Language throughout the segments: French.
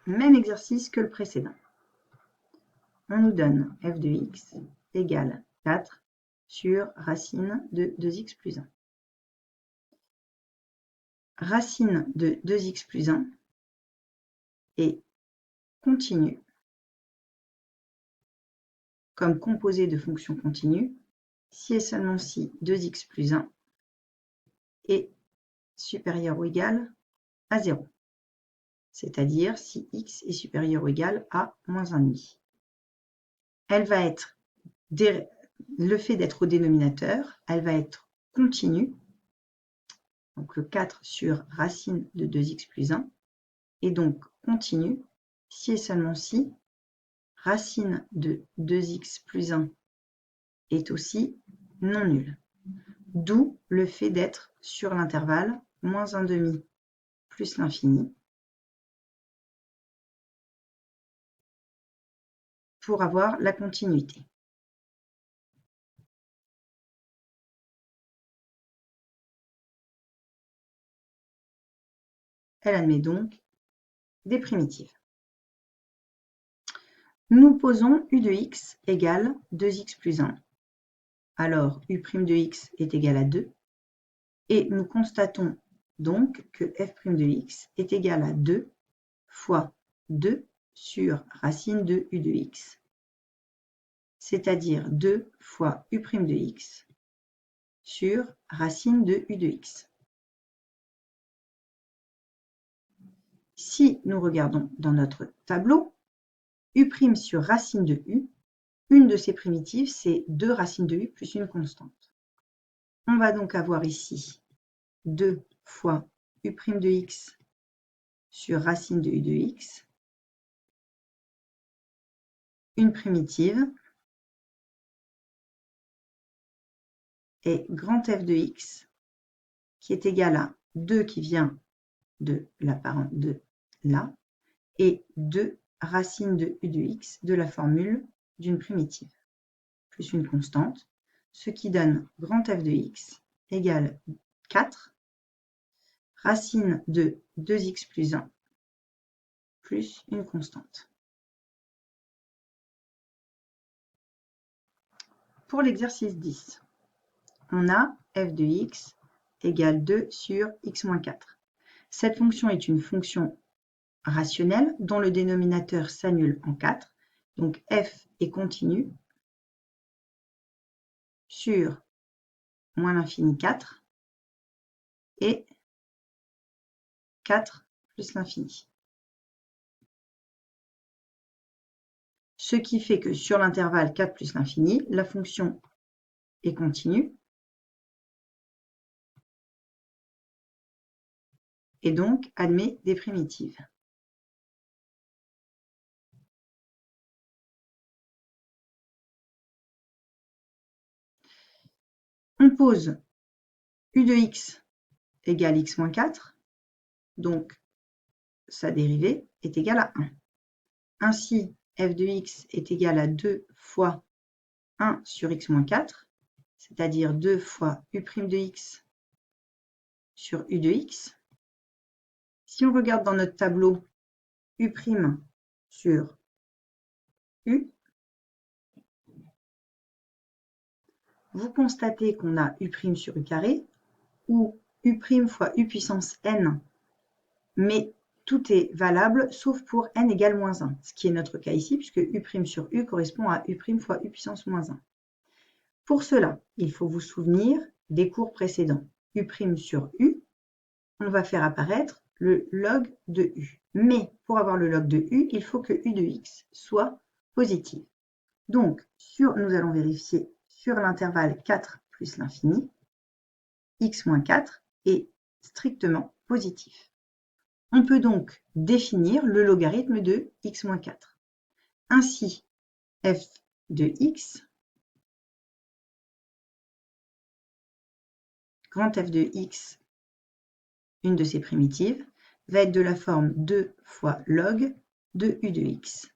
même exercice que le précédent. On nous donne f de x égale 4 sur racine de 2x plus 1. Racine de 2x plus 1 est continue comme composé de fonctions continues si et seulement si 2x plus 1 est supérieur ou égal à 0, c'est-à-dire si x est supérieur ou égal à moins 1,5. Elle va être, le fait d'être au dénominateur, elle va être continue, donc le 4 sur racine de 2x plus 1, et donc continue si et seulement si racine de 2x plus 1 est aussi non nulle. D'où le fait d'être sur l'intervalle moins 1,5 plus l'infini pour avoir la continuité. Elle admet donc des primitives. Nous posons u de x égale 2x plus 1. Alors u' de x est égal à 2. Et nous constatons donc que f' de x est égal à 2 fois 2 sur racine de u de x, c'est-à-dire 2 fois u' de x sur racine de u de x. Si nous regardons dans notre tableau, u' sur racine de u, une de ses primitives, c'est 2 racines de u plus une constante. On va donc avoir ici 2 fois u' de x sur racine de u de x, une primitive, et grand F de x qui est égal à 2 qui vient de l'apparent de là, et 2 racine de u de x de la formule d'une primitive, plus une constante, ce qui donne grand F de x égale 4 racine de 2x plus 1 plus une constante. Pour l'exercice 10, on a f de x égale 2 sur x moins 4. Cette fonction est une fonction rationnelle dont le dénominateur s'annule en 4. Donc f est continue sur moins l'infini 4 et 4 plus l'infini. Ce qui fait que sur l'intervalle 4 plus l'infini, la fonction est continue et donc admet des primitives. On pose u de x égale x moins 4, donc sa dérivée est égale à 1. Ainsi, f de x est égal à 2 fois 1 sur x moins 4, c'est-à-dire 2 fois u' de x sur u de x. Si on regarde dans notre tableau u' sur u, vous constatez qu'on a u' sur u carré, ou u' fois u puissance n, mais tout est valable sauf pour n égale moins 1, ce qui est notre cas ici, puisque u' sur u correspond à u' fois u puissance moins 1. Pour cela, il faut vous souvenir des cours précédents. U' sur u, on va faire apparaître le log de u. Mais pour avoir le log de u, il faut que u de x soit positive. Donc, nous allons vérifier sur l'intervalle 4 plus l'infini, x moins 4 est strictement positif. On peut donc définir le logarithme de x moins 4. Ainsi, f de x, grand F de x, une de ses primitives, va être de la forme 2 fois log de u de x,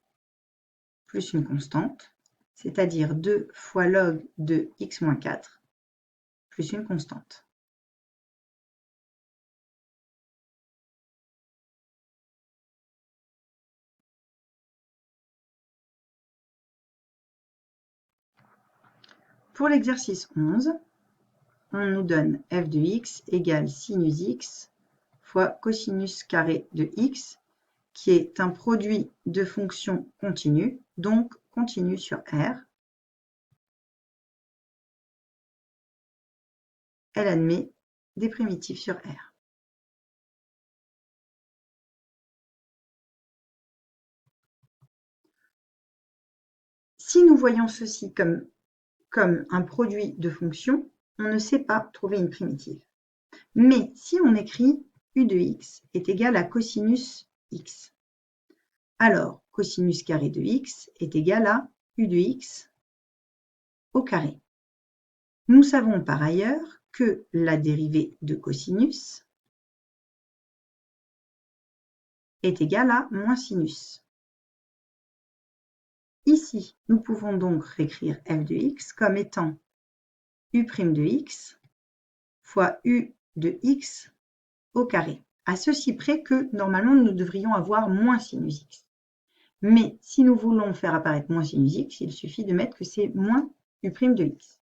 plus une constante, c'est-à-dire 2 fois log de x moins 4, plus une constante. Pour l'exercice 11, on nous donne f de x égale sinus x fois cosinus carré de x, qui est un produit de fonctions continues, donc continue sur R. Elle admet des primitives sur R. Si nous voyons ceci comme un produit de fonctions, on ne sait pas trouver une primitive. Mais si on écrit u de x est égal à cosinus x, alors cosinus carré de x est égal à u de x au carré. Nous savons par ailleurs que la dérivée de cosinus est égale à moins sinus. Ici, nous pouvons donc réécrire f de x comme étant u' de x fois u de x au carré, à ceci près que normalement nous devrions avoir moins sinus x. Mais si nous voulons faire apparaître moins sinus x, il suffit de mettre que c'est moins u' de x.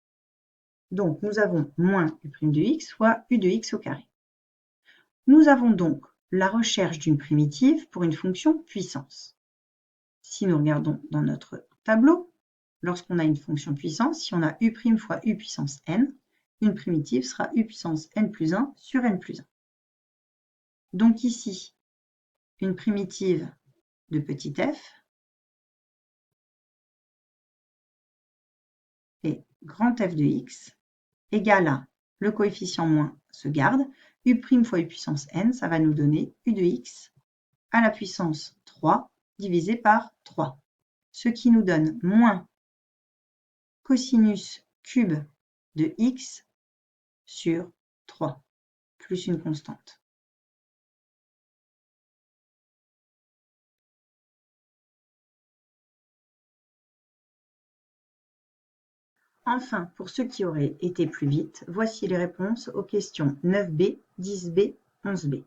Donc nous avons moins u' de x fois u de x au carré. Nous avons donc la recherche d'une primitive pour une fonction puissance. Si nous regardons dans notre tableau, lorsqu'on a une fonction puissance, si on a u' fois u puissance n, une primitive sera u puissance n plus 1 sur n plus 1. Donc ici, une primitive de petit f et grand F de x égale à, le coefficient moins se garde, u' fois u puissance n, ça va nous donner u de x à la puissance 3 divisé par 3, ce qui nous donne moins cosinus cube de x sur 3, plus une constante. Enfin, pour ceux qui auraient été plus vite, voici les réponses aux questions 9b, 10b, 11b.